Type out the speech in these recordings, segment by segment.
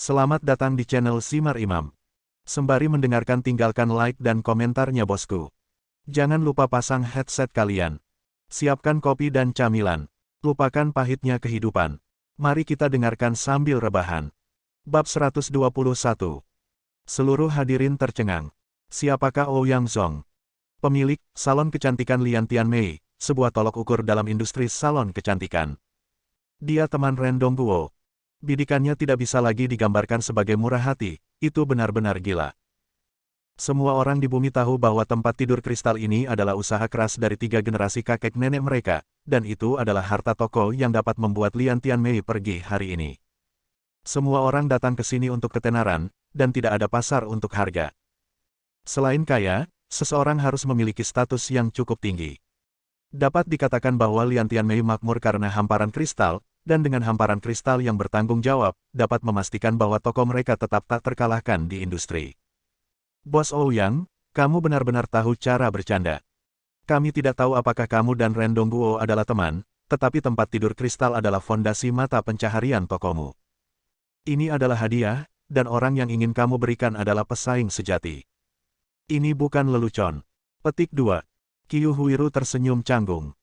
Selamat datang di channel Simar Imam. Sembari mendengarkan tinggalkan like dan komentarnya bosku. Jangan lupa pasang headset kalian. Siapkan kopi dan camilan. Lupakan pahitnya kehidupan. Mari kita dengarkan sambil rebahan. Bab 121. Seluruh hadirin tercengang. Siapakah Ouyang Zong? Pemilik salon kecantikan Lian Tianmei, sebuah tolok ukur dalam industri salon kecantikan. Dia teman Ren Dongguo. Bidikannya tidak bisa lagi digambarkan sebagai murah hati, itu benar-benar gila. Semua orang di bumi tahu bahwa tempat tidur kristal ini adalah usaha keras dari 3 generasi kakek nenek mereka, dan itu adalah harta toko yang dapat membuat Lian Tianmei pergi hari ini. Semua orang datang ke sini untuk ketenaran, dan tidak ada pasar untuk harga. Selain kaya, seseorang harus memiliki status yang cukup tinggi. Dapat dikatakan bahwa Lian Tianmei makmur karena hamparan kristal, dan dengan hamparan kristal yang bertanggung jawab, dapat memastikan bahwa toko mereka tetap tak terkalahkan di industri. Bos Ouyang, kamu benar-benar tahu cara bercanda. Kami tidak tahu apakah kamu dan Ren Dongguo adalah teman, tetapi tempat tidur kristal adalah fondasi mata pencaharian tokomu. Ini adalah hadiah, dan orang yang ingin kamu berikan adalah pesaing sejati. Ini bukan lelucon. Petik 2. Qiu Huiru tersenyum canggung.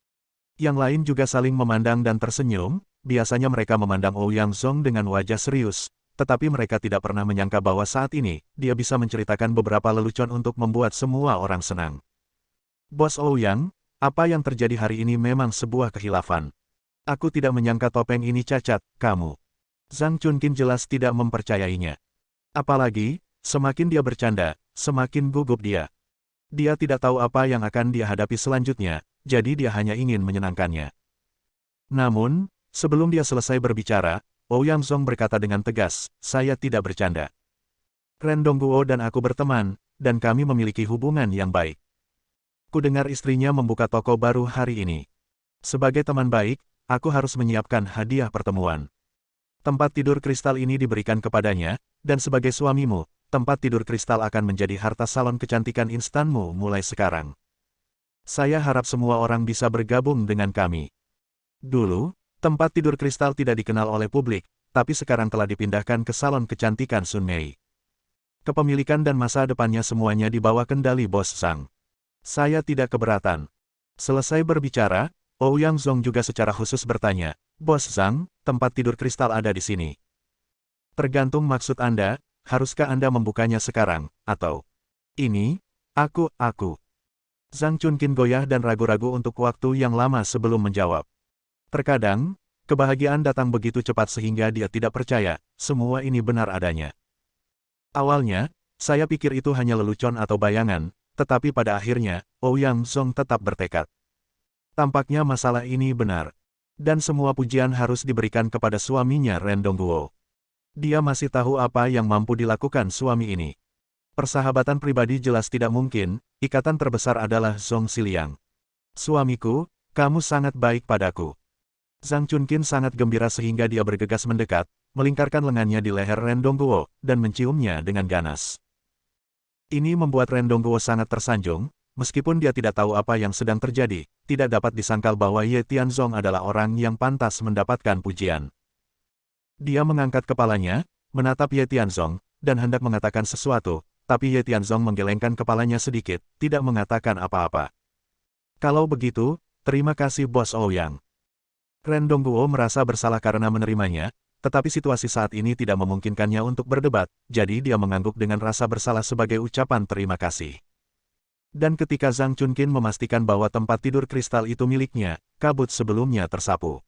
Yang lain juga saling memandang dan tersenyum. Biasanya mereka memandang Ouyang Zong dengan wajah serius, tetapi mereka tidak pernah menyangka bahwa saat ini, dia bisa menceritakan beberapa lelucon untuk membuat semua orang senang. Bos Ouyang, apa yang terjadi hari ini memang sebuah kehilafan. Aku tidak menyangka topeng ini cacat, kamu. Zhang Chunqin jelas tidak mempercayainya. Apalagi, semakin dia bercanda, semakin gugup dia. Dia tidak tahu apa yang akan dia hadapi selanjutnya, jadi dia hanya ingin menyenangkannya. Namun, sebelum dia selesai berbicara, Ouyang Zong berkata dengan tegas, saya tidak bercanda. Ren Dongguo dan aku berteman, dan kami memiliki hubungan yang baik. Kudengar istrinya membuka toko baru hari ini. Sebagai teman baik, aku harus menyiapkan hadiah pertemuan. Tempat tidur kristal ini diberikan kepadanya, dan sebagai suamimu, tempat tidur kristal akan menjadi harta salon kecantikan instanmu mulai sekarang. Saya harap semua orang bisa bergabung dengan kami. Dulu, tempat tidur kristal tidak dikenal oleh publik, tapi sekarang telah dipindahkan ke salon kecantikan Sun Mei. Kepemilikan dan masa depannya semuanya di bawah kendali Bos Zhang. Saya tidak keberatan. Selesai berbicara, Ouyang Zong juga secara khusus bertanya, Bos Zhang, tempat tidur kristal ada di sini. Tergantung maksud Anda, haruskah Anda membukanya sekarang, atau ini, aku. Zhang Chunqin goyah dan ragu-ragu untuk waktu yang lama sebelum menjawab. Terkadang, kebahagiaan datang begitu cepat sehingga dia tidak percaya, semua ini benar adanya. Awalnya, saya pikir itu hanya lelucon atau bayangan, tetapi pada akhirnya, Ouyang Zong tetap bertekad. Tampaknya masalah ini benar. Dan semua pujian harus diberikan kepada suaminya Ren Dongguo. Dia masih tahu apa yang mampu dilakukan suami ini. Persahabatan pribadi jelas tidak mungkin, ikatan terbesar adalah Zong Siliang. Suamiku, kamu sangat baik padaku. Zhang Chunqin sangat gembira sehingga dia bergegas mendekat, melingkarkan lengannya di leher Ren Dongguo, dan menciumnya dengan ganas. Ini membuat Ren Dongguo sangat tersanjung, meskipun dia tidak tahu apa yang sedang terjadi, tidak dapat disangkal bahwa Ye Tianzong adalah orang yang pantas mendapatkan pujian. Dia mengangkat kepalanya, menatap Ye Tianzong, dan hendak mengatakan sesuatu, tapi Ye Tianzong menggelengkan kepalanya sedikit, tidak mengatakan apa-apa. Kalau begitu, terima kasih Bos Ouyang. Ren Dongguo merasa bersalah karena menerimanya, tetapi situasi saat ini tidak memungkinkannya untuk berdebat, jadi dia mengangguk dengan rasa bersalah sebagai ucapan terima kasih. Dan ketika Zhang Chunqin memastikan bahwa tempat tidur kristal itu miliknya, kabut sebelumnya tersapu.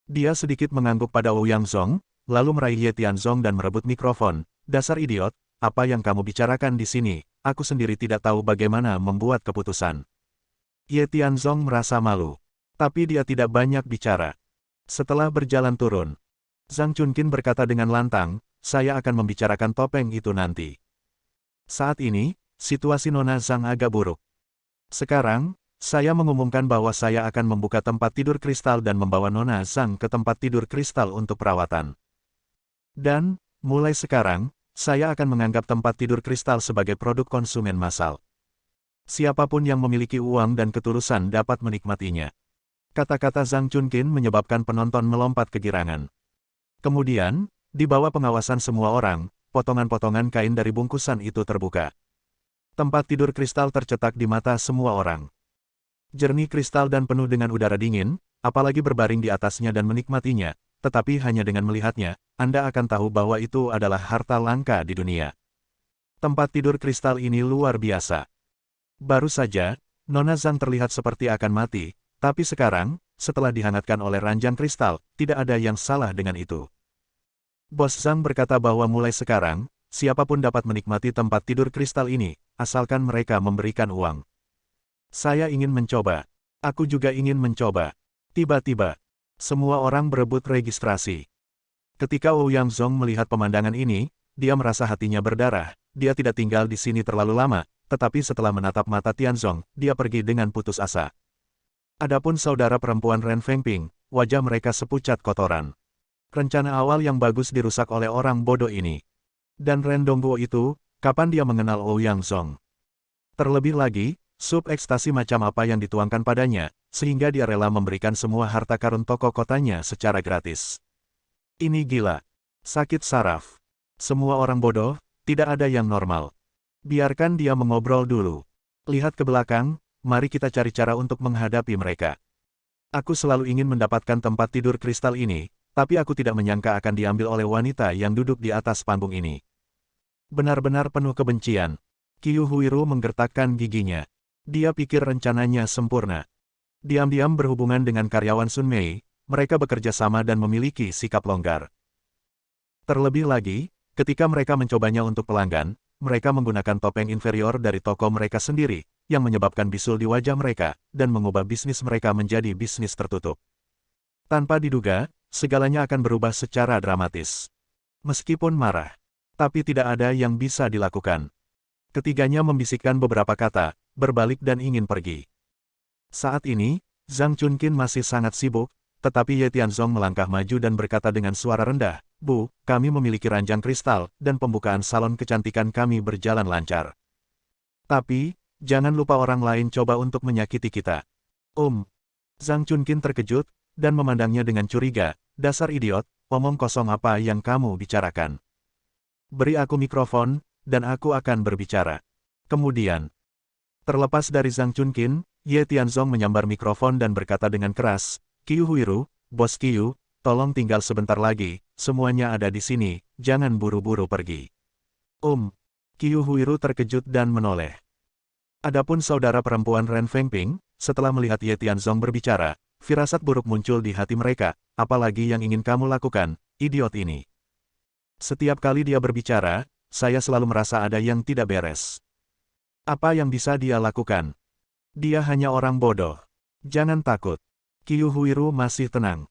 Dia sedikit mengangguk pada Ouyang Zong, lalu meraih Ye Tianzong dan merebut mikrofon. Dasar idiot, apa yang kamu bicarakan di sini, aku sendiri tidak tahu bagaimana membuat keputusan. Ye Tianzong merasa malu. Tapi dia tidak banyak bicara. Setelah berjalan turun, Zhang Chunqin berkata dengan lantang, saya akan membicarakan topeng itu nanti. Saat ini, situasi Nona Zhang agak buruk. Sekarang, saya mengumumkan bahwa saya akan membuka tempat tidur kristal dan membawa Nona Zhang ke tempat tidur kristal untuk perawatan. Dan, mulai sekarang, saya akan menganggap tempat tidur kristal sebagai produk konsumen massal. Siapapun yang memiliki uang dan ketulusan dapat menikmatinya. Kata-kata Zhang Chunqin menyebabkan penonton melompat kegirangan. Kemudian, Di bawah pengawasan semua orang, potongan-potongan kain dari bungkusan itu terbuka. Tempat tidur kristal tercetak di mata semua orang. Jernih kristal dan penuh dengan udara dingin, apalagi berbaring di atasnya dan menikmatinya, tetapi hanya dengan melihatnya, Anda akan tahu bahwa itu adalah harta langka di dunia. Tempat tidur kristal ini luar biasa. Baru saja, Nona Zhang terlihat seperti akan mati, tapi sekarang, setelah dihangatkan oleh ranjang kristal, tidak ada yang salah dengan itu. Bos Zhang berkata bahwa mulai sekarang, siapapun dapat menikmati tempat tidur kristal ini, asalkan mereka memberikan uang. Saya ingin mencoba. Aku juga ingin mencoba. Tiba-tiba, semua orang berebut registrasi. Ketika Ouyang Zhong melihat pemandangan ini, dia merasa hatinya berdarah. Dia tidak tinggal di sini terlalu lama, tetapi setelah menatap mata Tianzong, dia pergi dengan putus asa. Adapun saudara perempuan Ren Fengping, wajah mereka sepucat kotoran. Rencana awal yang bagus dirusak oleh orang bodoh ini. Dan Ren Dongguo itu, kapan dia mengenal Ouyang Zhong? Terlebih lagi, sub ekstasi macam apa yang dituangkan padanya, sehingga dia rela memberikan semua harta karun toko kotanya secara gratis. Ini gila. Sakit saraf. Semua orang bodoh, tidak ada yang normal. Biarkan dia mengobrol dulu. Lihat ke belakang, mari kita cari cara untuk menghadapi mereka. Aku selalu ingin mendapatkan tempat tidur kristal ini, tapi aku tidak menyangka akan diambil oleh wanita yang duduk di atas panggung ini. Benar-benar penuh kebencian. Qiu Huiru menggertakkan giginya. Dia pikir rencananya sempurna. Diam-diam berhubungan dengan karyawan Sun Mei, mereka bekerja sama dan memiliki sikap longgar. Terlebih lagi, ketika mereka mencobanya untuk pelanggan, mereka menggunakan topeng inferior dari toko mereka sendiri, yang menyebabkan bisul di wajah mereka, dan mengubah bisnis mereka menjadi bisnis tertutup. Tanpa diduga, segalanya akan berubah secara dramatis. Meskipun marah, tapi tidak ada yang bisa dilakukan. Ketiganya membisikkan beberapa kata, berbalik dan ingin pergi. Saat ini, Zhang Chunqin masih sangat sibuk, tetapi Ye Tianzong melangkah maju dan berkata dengan suara rendah, "Bu, kami memiliki ranjang kristal, dan pembukaan salon kecantikan kami berjalan lancar. Tapi, jangan lupa orang lain coba untuk menyakiti kita." Zhang Chunqin terkejut, dan memandangnya dengan curiga, "Dasar idiot, omong kosong apa yang kamu bicarakan? Beri aku mikrofon, dan aku akan berbicara." Kemudian, terlepas dari Zhang Chunqin, Ye Tianzong menyambar mikrofon dan berkata dengan keras, "Qiu Huiru, Bos Qiu, tolong tinggal sebentar lagi, semuanya ada di sini, jangan buru-buru pergi." Qiu Huiru terkejut dan menoleh. Adapun saudara perempuan Ren Fengping, setelah melihat Ye Tianzong berbicara, firasat buruk muncul di hati mereka, apalagi yang ingin kamu lakukan, idiot ini. Setiap kali dia berbicara, saya selalu merasa ada yang tidak beres. Apa yang bisa dia lakukan? Dia hanya orang bodoh. Jangan takut. Qiu Huiru masih tenang.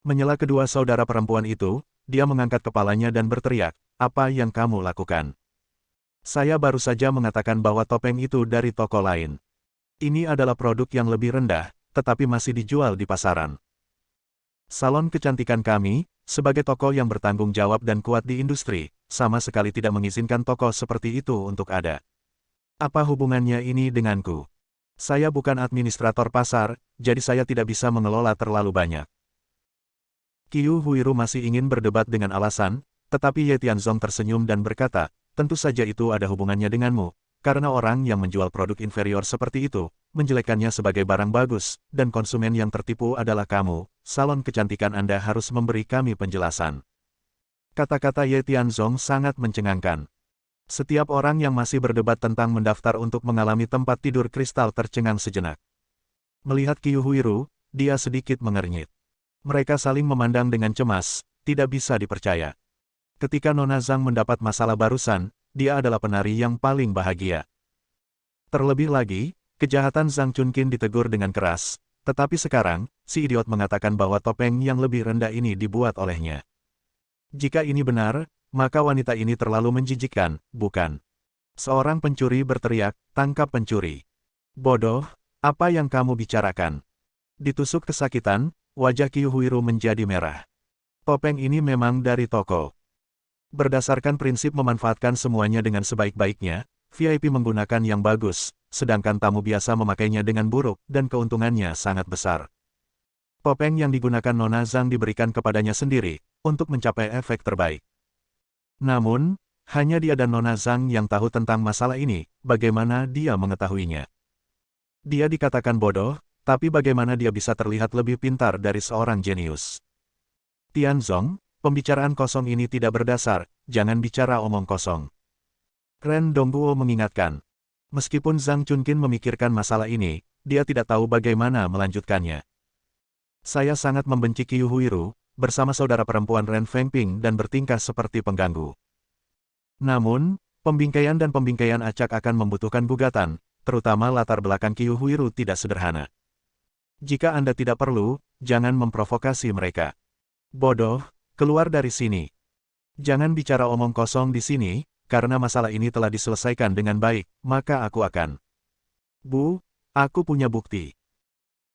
Menyela kedua saudara perempuan itu, dia mengangkat kepalanya dan berteriak, "Apa yang kamu lakukan? Saya baru saja mengatakan bahwa topeng itu dari toko lain. Ini adalah produk yang lebih rendah, tetapi masih dijual di pasaran. Salon kecantikan kami, sebagai toko yang bertanggung jawab dan kuat di industri, sama sekali tidak mengizinkan toko seperti itu untuk ada. Apa hubungannya ini denganku? Saya bukan administrator pasar, jadi saya tidak bisa mengelola terlalu banyak." Qiu Huiru masih ingin berdebat dengan alasan, tetapi Ye Tianzong tersenyum dan berkata, "Tentu saja itu ada hubungannya denganmu, karena orang yang menjual produk inferior seperti itu, menjelekkannya sebagai barang bagus, dan konsumen yang tertipu adalah kamu, salon kecantikan Anda harus memberi kami penjelasan." Kata-kata Ye Tianzong sangat mencengangkan. Setiap orang yang masih berdebat tentang mendaftar untuk mengalami tempat tidur kristal tercengang sejenak. Melihat Qiu Huiru, dia sedikit mengernyit. Mereka saling memandang dengan cemas, tidak bisa dipercaya. Ketika Nona Zhang mendapat masalah barusan, dia adalah penari yang paling bahagia. Terlebih lagi, kejahatan Zhang Chunqin ditegur dengan keras, tetapi sekarang, si idiot mengatakan bahwa topeng yang lebih rendah ini dibuat olehnya. Jika ini benar, maka wanita ini terlalu menjijikkan, bukan? Seorang pencuri berteriak, "Tangkap pencuri!" "Bodoh, apa yang kamu bicarakan?" Ditusuk kesakitan, wajah Qiu Huiru menjadi merah. Topeng ini memang dari toko. Berdasarkan prinsip memanfaatkan semuanya dengan sebaik-baiknya, VIP menggunakan yang bagus, sedangkan tamu biasa memakainya dengan buruk, dan keuntungannya sangat besar. Topeng yang digunakan Nona Zhang diberikan kepadanya sendiri, untuk mencapai efek terbaik. Namun, hanya dia dan Nona Zhang yang tahu tentang masalah ini, bagaimana dia mengetahuinya. Dia dikatakan bodoh, tapi bagaimana dia bisa terlihat lebih pintar dari seorang jenius. Tianzong, pembicaraan kosong ini tidak berdasar, jangan bicara omong kosong. Ren Dongguo mengingatkan. Meskipun Zhang Chunqin memikirkan masalah ini, dia tidak tahu bagaimana melanjutkannya. Saya sangat membenci Qiu Huiru, bersama saudara perempuan Ren Fengping dan bertingkah seperti pengganggu. Namun, pembingkaian dan pembingkaian acak akan membutuhkan gugatan, terutama latar belakang Qiu Huiru tidak sederhana. Jika Anda tidak perlu, jangan memprovokasi mereka. Bodoh, keluar dari sini. Jangan bicara omong kosong di sini, karena masalah ini telah diselesaikan dengan baik, maka aku akan. Bu, aku punya bukti.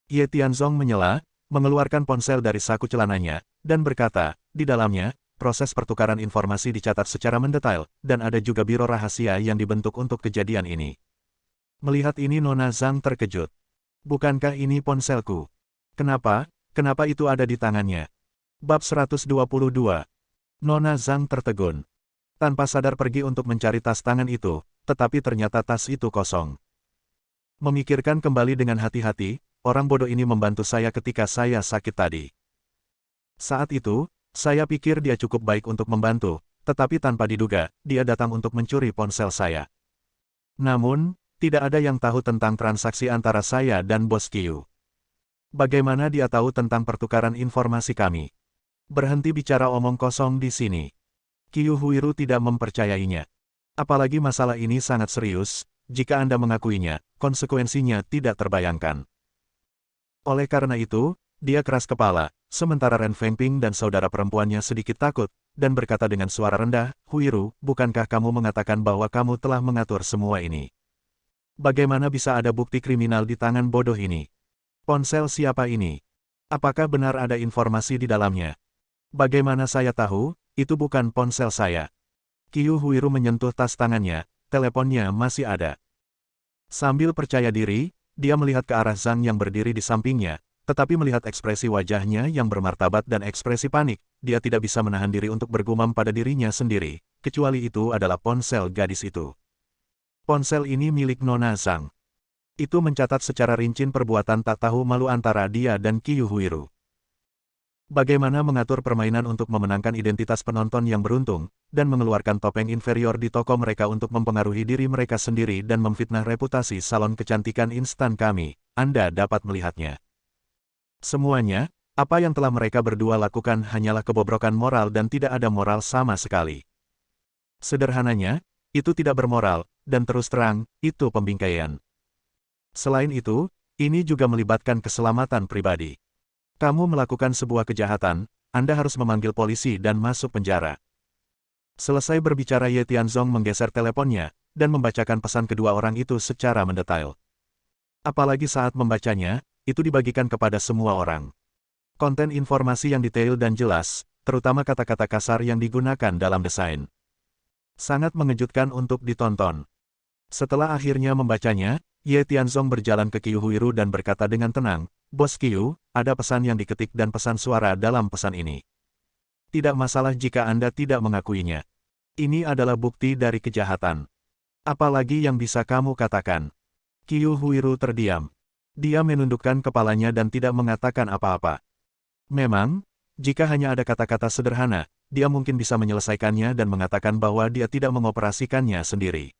Ye Tianzong menyela, mengeluarkan ponsel dari saku celananya, dan berkata, di dalamnya, proses pertukaran informasi dicatat secara mendetail, dan ada juga biro rahasia yang dibentuk untuk kejadian ini. Melihat ini Nona Zhang terkejut. Bukankah ini ponselku? Kenapa itu ada di tangannya? Bab 122. Nona Zhang tertegun. Tanpa sadar pergi untuk mencari tas tangan itu, tetapi ternyata tas itu kosong. Memikirkan kembali dengan hati-hati, orang bodoh ini membantu saya ketika saya sakit tadi. Saat itu, saya pikir dia cukup baik untuk membantu, tetapi tanpa diduga, dia datang untuk mencuri ponsel saya. Namun, tidak ada yang tahu tentang transaksi antara saya dan Bos Qiu. Bagaimana dia tahu tentang pertukaran informasi kami? Berhenti bicara omong kosong di sini. Qiu Huiru tidak mempercayainya. Apalagi masalah ini sangat serius, jika Anda mengakuinya, konsekuensinya tidak terbayangkan. Oleh karena itu, dia keras kepala, sementara Ren Fengping dan saudara perempuannya sedikit takut, dan berkata dengan suara rendah, Huiru, bukankah kamu mengatakan bahwa kamu telah mengatur semua ini? Bagaimana bisa ada bukti kriminal di tangan bodoh ini? Ponsel siapa ini? Apakah benar ada informasi di dalamnya? Bagaimana saya tahu? Itu bukan ponsel saya. Qiu Huiru menyentuh tas tangannya, teleponnya masih ada. Sambil percaya diri, dia melihat ke arah Zhang yang berdiri di sampingnya, tetapi melihat ekspresi wajahnya yang bermartabat dan ekspresi panik, dia tidak bisa menahan diri untuk bergumam pada dirinya sendiri, kecuali itu adalah ponsel gadis itu. Ponsel ini milik Nona Zhang. Itu mencatat secara rinci perbuatan tak tahu malu antara dia dan Qiu Huiru. Bagaimana mengatur permainan untuk memenangkan identitas penonton yang beruntung, dan mengeluarkan topeng inferior di toko mereka untuk mempengaruhi diri mereka sendiri dan memfitnah reputasi salon kecantikan instan kami, Anda dapat melihatnya. Semuanya, apa yang telah mereka berdua lakukan hanyalah kebobrokan moral dan tidak ada moral sama sekali. Sederhananya, itu tidak bermoral, dan terus terang, itu pembingkaian. Selain itu, ini juga melibatkan keselamatan pribadi. Kamu melakukan sebuah kejahatan, Anda harus memanggil polisi dan masuk penjara. Selesai berbicara Ye Tianzong menggeser teleponnya, dan membacakan pesan kedua orang itu secara mendetail. Apalagi saat membacanya, itu dibagikan kepada semua orang. Konten informasi yang detail dan jelas, terutama kata-kata kasar yang digunakan dalam desain. Sangat mengejutkan untuk ditonton. Setelah akhirnya membacanya, Ye Tianzong berjalan ke Qiu Huiru dan berkata dengan tenang, Bos Qiu, ada pesan yang diketik dan pesan suara dalam pesan ini. Tidak masalah jika Anda tidak mengakuinya. Ini adalah bukti dari kejahatan. Apalagi yang bisa kamu katakan? Qiu Huiru terdiam. Dia menundukkan kepalanya dan tidak mengatakan apa-apa. Memang, jika hanya ada kata-kata sederhana, dia mungkin bisa menyelesaikannya dan mengatakan bahwa dia tidak mengoperasikannya sendiri.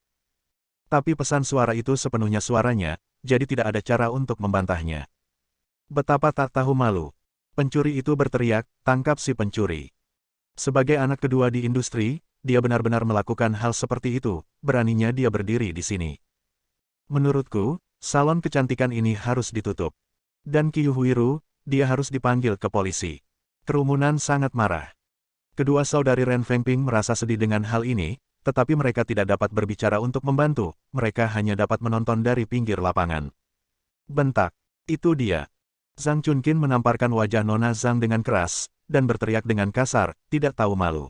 Tapi pesan suara itu sepenuhnya suaranya, jadi tidak ada cara untuk membantahnya. Betapa tak tahu malu. Pencuri itu berteriak, tangkap si pencuri. Sebagai anak kedua di industri, dia benar-benar melakukan hal seperti itu, beraninya dia berdiri di sini. Menurutku, salon kecantikan ini harus ditutup. Dan Qiu Huiru, dia harus dipanggil ke polisi. Kerumunan sangat marah. Kedua saudari Ren Fengping merasa sedih dengan hal ini, tetapi mereka tidak dapat berbicara untuk membantu, mereka hanya dapat menonton dari pinggir lapangan. Bentak. Itu dia. Zhang Chunqin menamparkan wajah Nona Zhang dengan keras, dan berteriak dengan kasar, tidak tahu malu.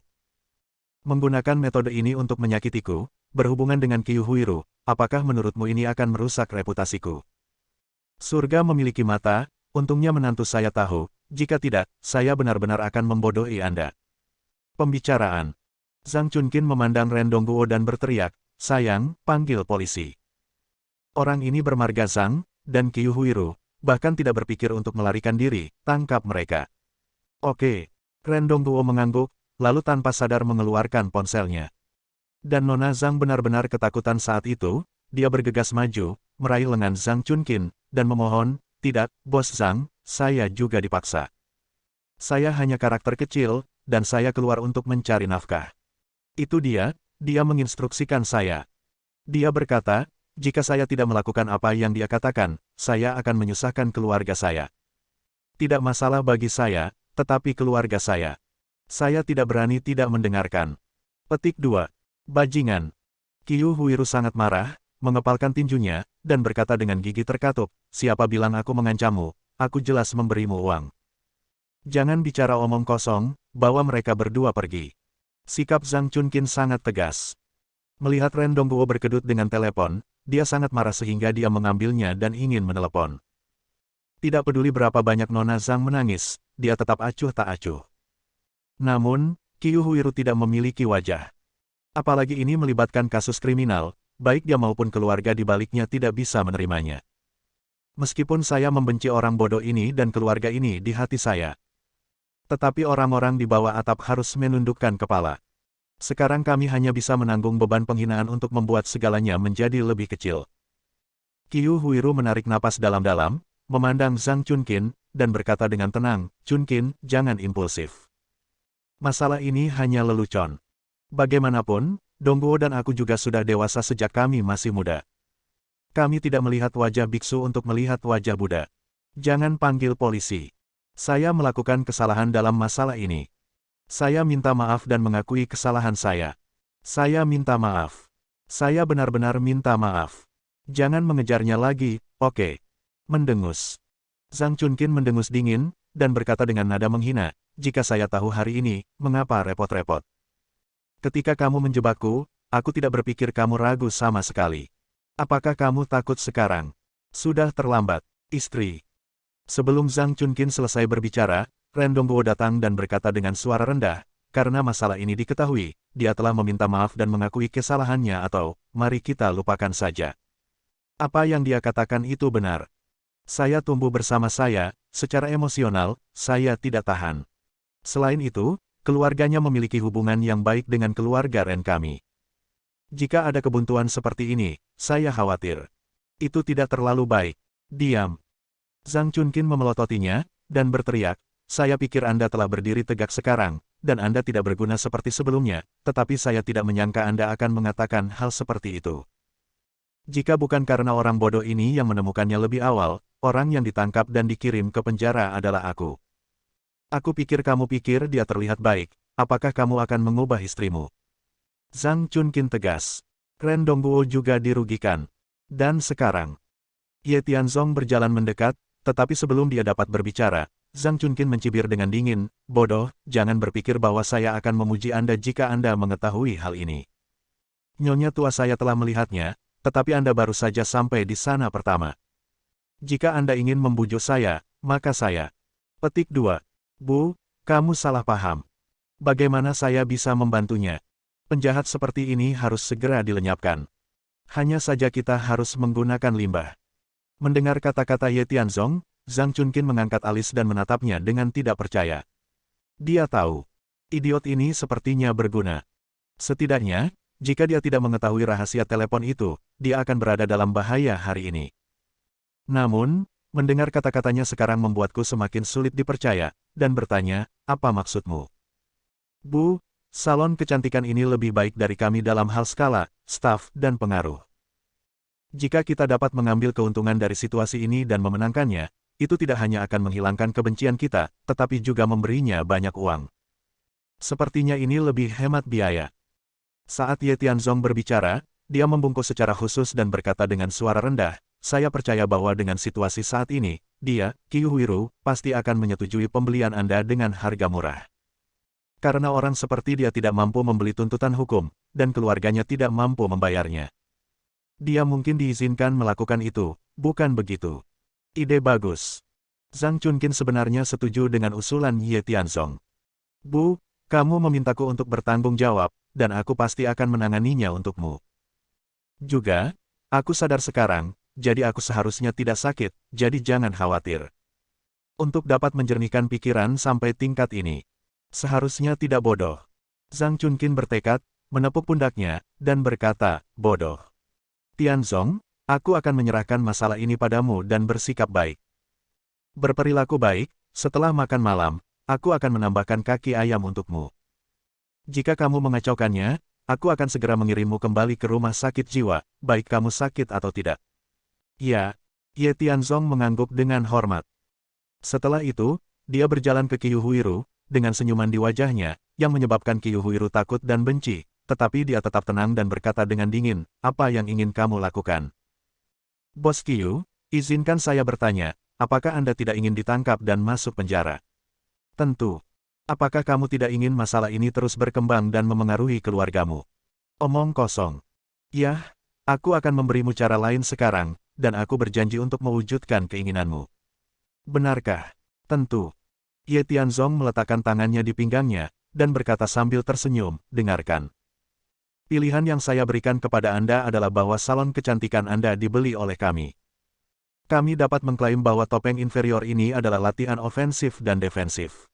Menggunakan metode ini untuk menyakitiku, berhubungan dengan Qiu Huiru, apakah menurutmu ini akan merusak reputasiku? Surga memiliki mata, Untungnya menantu saya tahu, jika tidak, saya benar-benar akan membodohi Anda. Pembicaraan. Zhang Chunkin memandang Ren Dongguo dan berteriak, sayang, panggil polisi. Orang ini bermarga Zhang, dan Qiu Huiru, bahkan tidak berpikir untuk melarikan diri, tangkap mereka. Oke. Ren Dongguo mengangguk, lalu tanpa sadar mengeluarkan ponselnya. Dan Nona Zhang benar-benar ketakutan saat itu, dia bergegas maju, meraih lengan Zhang Chunkin, dan memohon, tidak, Bos Zhang, saya juga dipaksa. Saya hanya karakter kecil, dan saya keluar untuk mencari nafkah. Itu dia menginstruksikan saya. Dia berkata, jika saya tidak melakukan apa yang dia katakan, saya akan menyusahkan keluarga saya. Tidak masalah bagi saya, tetapi keluarga saya. Saya tidak berani tidak mendengarkan. Petik 2. Bajingan. Qiu Huiru sangat marah, mengepalkan tinjunya, dan berkata dengan gigi terkatup, siapa bilang aku mengancammu, aku jelas memberimu uang. Jangan bicara omong kosong, bawa mereka berdua pergi. Sikap Zhang Chunkin sangat tegas. Melihat Ren Dongguo berkedut dengan telepon, dia sangat marah sehingga dia mengambilnya dan ingin menelepon. Tidak peduli berapa banyak Nona Zhang menangis, dia tetap acuh tak acuh. Namun, Qiu Huiru tidak memiliki wajah. Apalagi ini melibatkan kasus kriminal, baik dia maupun keluarga di baliknya tidak bisa menerimanya. Meskipun saya membenci orang bodoh ini dan keluarga ini di hati saya. Tetapi orang-orang di bawah atap harus menundukkan kepala. Sekarang kami hanya bisa menanggung beban penghinaan untuk membuat segalanya menjadi lebih kecil. Qiu Huiru menarik napas dalam-dalam, memandang Zhang Chunkin, dan berkata dengan tenang, Chunkin, jangan impulsif. Masalah ini hanya lelucon. Bagaimanapun, Dongguo dan aku juga sudah dewasa sejak kami masih muda. Kami tidak melihat wajah biksu untuk melihat wajah Buddha. Jangan panggil polisi. Saya melakukan kesalahan dalam masalah ini. Saya minta maaf dan mengakui kesalahan saya. Saya minta maaf. Saya benar-benar minta maaf. Jangan mengejarnya lagi, oke? Mendengus. Zhang Chunkin mendengus dingin, dan berkata dengan nada menghina, jika saya tahu hari ini, mengapa repot-repot? Ketika kamu menjebakku, aku tidak berpikir kamu ragu sama sekali. Apakah kamu takut sekarang? Sudah terlambat, istri. Sebelum Zhang Chunkin selesai berbicara, Ren Dongguo datang dan berkata dengan suara rendah, karena masalah ini diketahui, dia telah meminta maaf dan mengakui kesalahannya atau, mari kita lupakan saja. Apa yang dia katakan itu benar. Saya tumbuh bersama saya, secara emosional, saya tidak tahan. Selain itu, keluarganya memiliki hubungan yang baik dengan keluarga Ren kami. Jika ada kebuntuan seperti ini, saya khawatir. Itu tidak terlalu baik. Diam. Zhang Chunkin memelototinya, dan berteriak, saya pikir Anda telah berdiri tegak sekarang, dan Anda tidak berguna seperti sebelumnya, tetapi saya tidak menyangka Anda akan mengatakan hal seperti itu. Jika bukan karena orang bodoh ini yang menemukannya lebih awal, orang yang ditangkap dan dikirim ke penjara adalah aku. Aku pikir kamu pikir dia terlihat baik, apakah kamu akan mengubah istrimu? Zhang Chunkin tegas. Ren Dongguo juga dirugikan. Dan sekarang, Ye Tianzong berjalan mendekat, tetapi sebelum dia dapat berbicara, Zhang Chunkin mencibir dengan dingin, bodoh, jangan berpikir bahwa saya akan memuji Anda jika Anda mengetahui hal ini. Nyonya tua saya telah melihatnya, tetapi Anda baru saja sampai di sana pertama. Jika Anda ingin membujuk saya, maka saya. Petik 2. Bu, kamu salah paham. Bagaimana saya bisa membantunya? Penjahat seperti ini harus segera dilenyapkan. Hanya saja kita harus menggunakan limbah. Mendengar kata-kata Ye Tianzong, Zhang Chunkin mengangkat alis dan menatapnya dengan tidak percaya. Dia tahu. Idiot ini sepertinya berguna. Setidaknya, jika dia tidak mengetahui rahasia telepon itu, dia akan berada dalam bahaya hari ini. Namun, mendengar kata-katanya sekarang membuatku semakin sulit dipercaya, dan bertanya, apa maksudmu? Bu, salon kecantikan ini lebih baik dari kami dalam hal skala, staf, dan pengaruh. Jika kita dapat mengambil keuntungan dari situasi ini dan memenangkannya, itu tidak hanya akan menghilangkan kebencian kita, tetapi juga memberinya banyak uang. Sepertinya ini lebih hemat biaya. Saat Ye Tianzong berbicara, dia membungkuk secara khusus dan berkata dengan suara rendah, saya percaya bahwa dengan situasi saat ini, dia, Qiu Huiru, pasti akan menyetujui pembelian Anda dengan harga murah. Karena orang seperti dia tidak mampu membeli tuntutan hukum, dan keluarganya tidak mampu membayarnya. Dia mungkin diizinkan melakukan itu, bukan begitu? Ide bagus. Zhang Chunkin sebenarnya setuju dengan usulan Ye Tianzong. Bu, kamu memintaku untuk bertanggung jawab, dan aku pasti akan menanganinya untukmu. Juga, aku sadar sekarang, jadi aku seharusnya tidak sakit, jadi jangan khawatir. Untuk dapat menjernihkan pikiran sampai tingkat ini, seharusnya tidak bodoh. Zhang Chunkin bertekad, menepuk pundaknya, dan berkata, bodoh. Tianzong, aku akan menyerahkan masalah ini padamu dan bersikap baik. Berperilaku baik, setelah makan malam, aku akan menambahkan kaki ayam untukmu. Jika kamu mengacaukannya, aku akan segera mengirimmu kembali ke rumah sakit jiwa, baik kamu sakit atau tidak. Ya, Ye Tianzong mengangguk dengan hormat. Setelah itu, dia berjalan ke Qiu Huiru, dengan senyuman di wajahnya, yang menyebabkan Qiu Huiru takut dan benci, tetapi dia tetap tenang dan berkata dengan dingin, apa yang ingin kamu lakukan? Bos Qiu, izinkan saya bertanya, apakah Anda tidak ingin ditangkap dan masuk penjara? Tentu. Apakah kamu tidak ingin masalah ini terus berkembang dan memengaruhi keluargamu? Omong kosong. Yah, aku akan memberimu cara lain sekarang, dan aku berjanji untuk mewujudkan keinginanmu. Benarkah? Tentu. Ye Tianzong meletakkan tangannya di pinggangnya, dan berkata sambil tersenyum, dengarkan. Pilihan yang saya berikan kepada Anda adalah bahwa salon kecantikan Anda dibeli oleh kami. Kami dapat mengklaim bahwa topeng inferior ini adalah latihan ofensif dan defensif.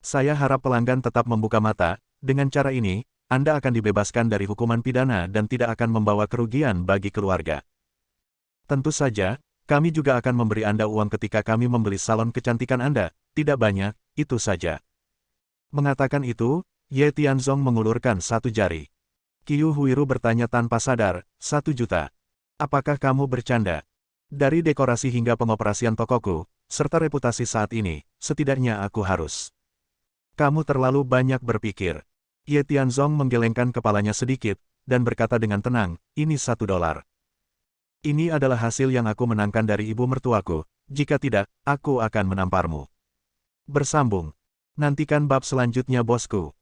Saya harap pelanggan tetap membuka mata, dengan cara ini, Anda akan dibebaskan dari hukuman pidana dan tidak akan membawa kerugian bagi keluarga. Tentu saja, kami juga akan memberi Anda uang ketika kami membeli salon kecantikan Anda, tidak banyak, itu saja. Mengatakan itu, Ye Tianzong mengulurkan satu jari. Qiu Huiru bertanya tanpa sadar, 1 juta. Apakah kamu bercanda? Dari dekorasi hingga pengoperasian tokoku, serta reputasi saat ini, setidaknya aku harus. Kamu terlalu banyak berpikir. Ye Tianzong menggelengkan kepalanya sedikit, dan berkata dengan tenang, ini $1. Ini adalah hasil yang aku menangkan dari ibu mertuaku, jika tidak, aku akan menamparmu. Bersambung. Nantikan bab selanjutnya bosku.